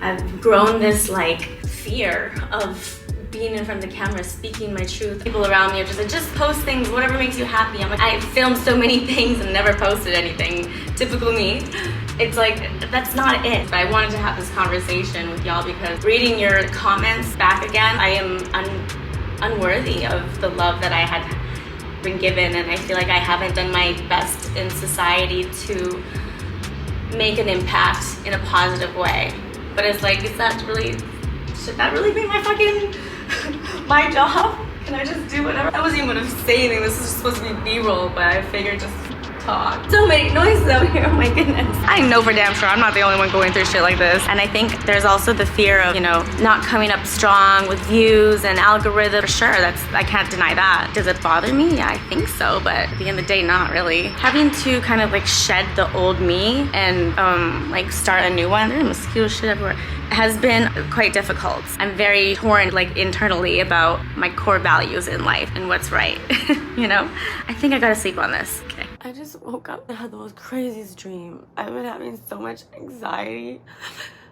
I've grown this like fear of being in front of the camera, speaking my truth. People around me are just like, just post things, whatever makes you happy. I'm like, I filmed so many things and never posted anything. Typical me. It's like, that's not it. But I wanted to have this conversation with y'all because reading your comments back again, I am unworthy of the love that I had been given, and I feel like I haven't done my best in society to make an impact in a positive way. But it's like, should that really be my fucking my job? Can I just do whatever? I wasn't even gonna say anything. This is supposed to be B-roll, but I figured just talk. So many noises out here, oh my goodness. I know for damn sure I'm not the only one going through shit like this. And I think there's also the fear of, not coming up strong with views and algorithm. For sure, I can't deny that. Does it bother me? Yeah, I think so, but at the end of the day, not really. Having to kind of like shed the old me and like start a new one, there's mosquito shit everywhere, has been quite difficult. I'm very torn like internally about my core values in life and what's right. I think I gotta sleep on this. Okay. I just woke up and had the most craziest dream. I've been having so much anxiety,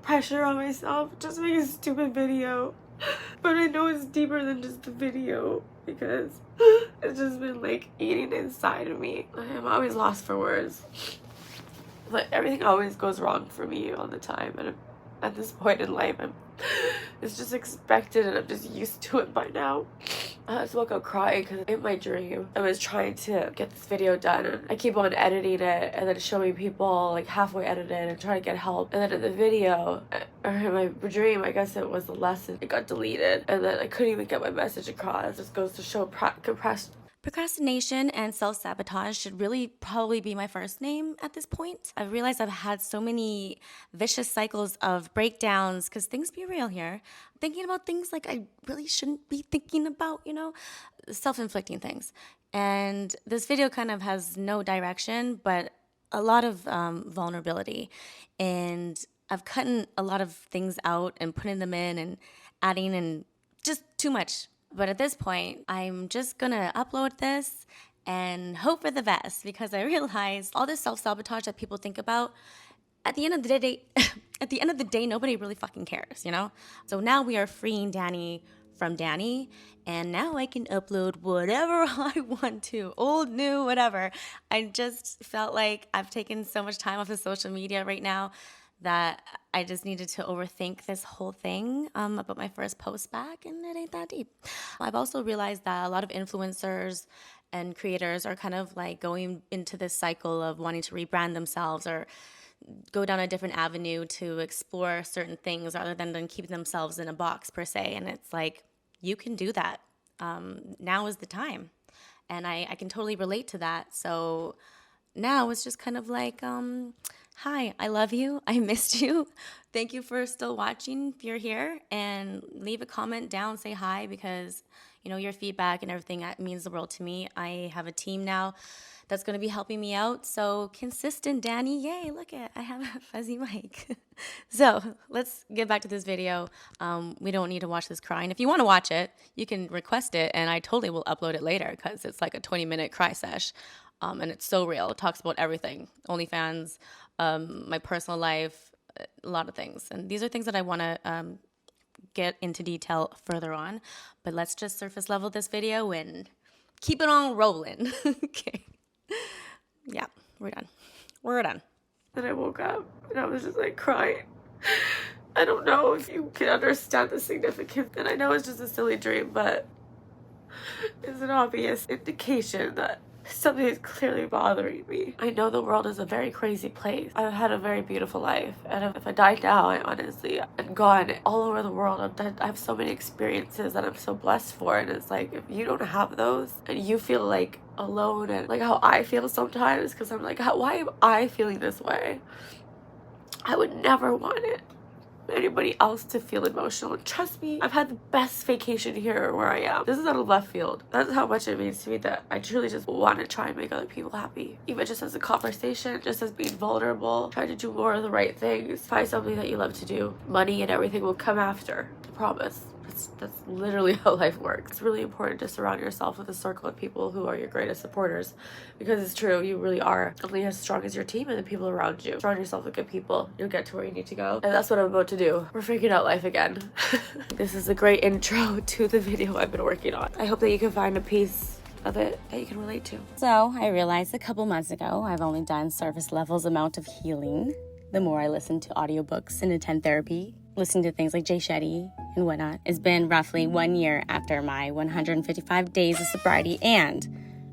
pressure on myself just to make a stupid video. But I know it's deeper than just the video because it's just been like eating inside of me. I'm always lost for words. But everything always goes wrong for me all the time. And at this point in life, it's just expected and I'm just used to it by now. I just woke up crying because in my dream I was trying to get this video done and I keep on editing it and then showing people like halfway edited and trying to get help, and then in the video or in my dream, I guess it was the lesson, it got deleted and then I couldn't even get my message across. It just goes to show procrastination and self-sabotage should really probably be my first name at this point. I've realized I've had so many vicious cycles of breakdowns because things be real here. Thinking about things like I really shouldn't be thinking about, self-inflicting things. And this video kind of has no direction, but a lot of vulnerability. And I've cut a lot of things out and putting them in and adding and just too much. But at this point, I'm just gonna upload this and hope for the best because I realized all this self-sabotage that people think about, at the end of the day, nobody really fucking cares, So now we are freeing Dannie from Dannie, and now I can upload whatever I want to, old, new, whatever. I just felt like I've taken so much time off of social media right now that I just needed to overthink this whole thing about my first post back, and it ain't that deep. I've also realized that a lot of influencers and creators are kind of like going into this cycle of wanting to rebrand themselves or go down a different avenue to explore certain things rather than keeping themselves in a box per se. And it's like, you can do that. Now is the time. And I can totally relate to that. So now it's just kind of like, hi, I love you. I missed you. Thank you for still watching if you're here. And leave a comment down, say hi, because, your feedback and everything means the world to me. I have a team now that's going to be helping me out. So consistent, Dannie. Yay, look at, I have a fuzzy mic. So let's get back to this video. We don't need to watch this crying. If you want to watch it, you can request it, and I totally will upload it later because it's like a 20-minute cry sesh. And it's so real. It talks about everything. OnlyFans, my personal life, a lot of things. And these are things that I want to get into detail further on. But let's just surface level this video and keep it on rolling. Okay. Yeah, we're done. We're done. Then I woke up and I was just like crying. I don't know if you can understand the significance. And I know it's just a silly dream, but it's an obvious indication that something is clearly bothering me. I know the world is a very crazy place. I've had a very beautiful life, and if I died now, I honestly am gone all over the world. I have so many experiences that I'm so blessed for, and it's like, if you don't have those and you feel like alone, and like how I feel sometimes, because I'm like, why am I feeling this way? I would never want anybody else to feel emotional. And trust me, I've had the best vacation here where I am. This is out of left field. That's how much it means to me that I truly just want to try and make other people happy. Even just as a conversation, just as being vulnerable, trying to do more of the right things. Find something that you love to do. Money and everything will come after, I promise. That's literally how life works. It's really important to surround yourself with a circle of people who are your greatest supporters, because it's true, you really are only as strong as your team and the people around you. Surround yourself with good people, you'll get to where you need to go. And that's what I'm about to do. We're freaking out life again. This is a great intro to the video I've been working on. I hope that you can find a piece of it that you can relate to. So I realized a couple months ago I've only done surface levels amount of healing. The more I listen to audiobooks and attend therapy, listening to things like Jay Shetty and whatnot. It's been roughly 1 year after my 155 days of sobriety and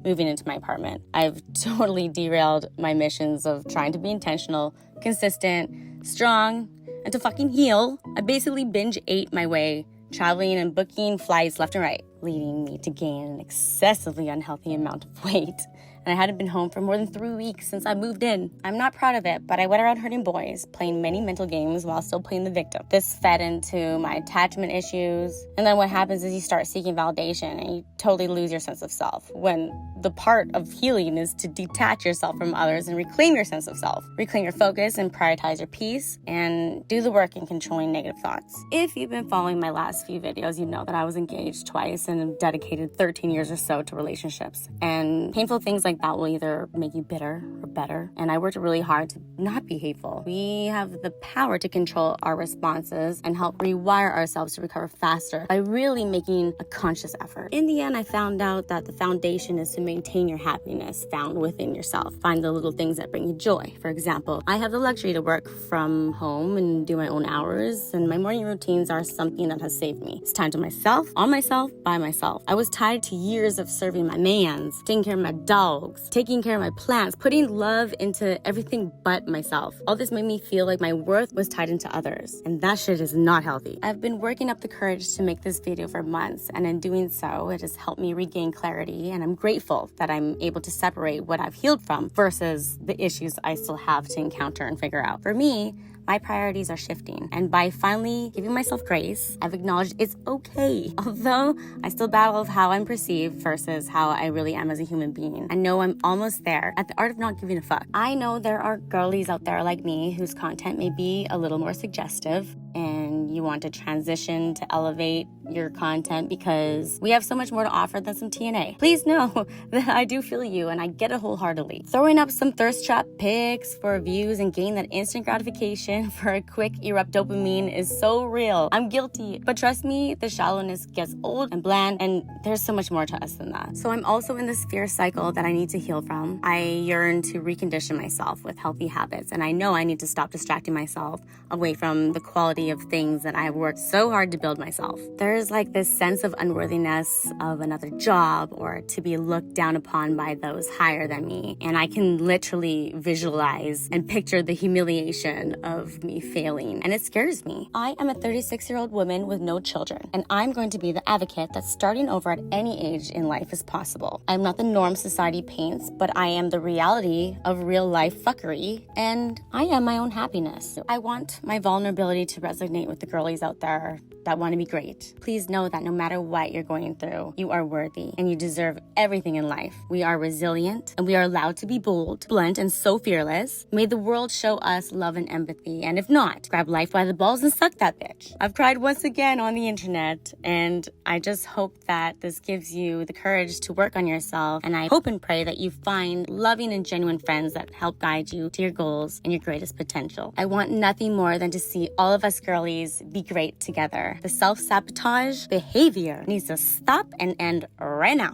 moving into my apartment. I've totally derailed my missions of trying to be intentional, consistent, strong, and to fucking heal. I basically binge ate my way, traveling and booking flights left and right, leading me to gain an excessively unhealthy amount of weight. And I hadn't been home for more than 3 weeks since I moved in. I'm not proud of it, but I went around hurting boys, playing many mental games while still playing the victim. This fed into my attachment issues. And then what happens is you start seeking validation and you totally lose your sense of self, when the part of healing is to detach yourself from others and reclaim your sense of self. Reclaim your focus and prioritize your peace and do the work in controlling negative thoughts. If you've been following my last few videos, you know that I was engaged twice and have dedicated 13 years or so to relationships. And painful things like that will either make you bitter or better. And I worked really hard to not be hateful. We have the power to control our responses and help rewire ourselves to recover faster by really making a conscious effort. In the end, I found out that the foundation is to maintain your happiness found within yourself. Find the little things that bring you joy. For example, I have the luxury to work from home and do my own hours, and my morning routines are something that has saved me. It's time to myself, on myself, by myself. I was tied to years of serving my mans, taking care of my dogs, taking care of my plants, putting love into everything but myself. All this made me feel like my worth was tied into others, and that shit is not healthy. I've been working up the courage to make this video for months, and in doing so, it has helped me regain clarity, and I'm grateful that I'm able to separate what I've healed from versus the issues I still have to encounter and figure out. For me, my priorities are shifting, and by finally giving myself grace, I've acknowledged it's okay. Although I still battle of how I'm perceived versus how I really am as a human being. I know I'm almost there at the art of not giving a fuck. I know there are girlies out there like me whose content may be a little more suggestive, and you want to transition to elevate your content because we have so much more to offer than some TNA. Please know that I do feel you and I get it wholeheartedly. Throwing up some thirst trap pics for views and gain that instant gratification for a quick erupt dopamine is so real. I'm guilty, but trust me, the shallowness gets old and bland, and there's so much more to us than that. So I'm also in this fear cycle that I need to heal from. I yearn to recondition myself with healthy habits, and I know I need to stop distracting myself away from the quality of things that I have worked so hard to build myself. There's like this sense of unworthiness of another job or to be looked down upon by those higher than me, and I can literally visualize and picture the humiliation of me failing, and it scares me. I am a 36-year-old woman with no children, and I'm going to be the advocate that starting over at any age in life is possible. I'm not the norm society paints, but I am the reality of real life fuckery, and I am my own happiness. I want my vulnerability to resonate with the girlies out there that want to be great. Please know that no matter what you're going through, you are worthy and you deserve everything in life. We are resilient and we are allowed to be bold, blunt, and so fearless. May the world show us love and empathy, and if not, grab life by the balls and suck that bitch. I've cried once again on the internet, and I just hope that this gives you the courage to work on yourself, and I hope and pray that you find loving and genuine friends that help guide you to your goals and your greatest potential. I want nothing more than to see all of us girlies be great together. The self-sabotage behavior needs to stop and end right now.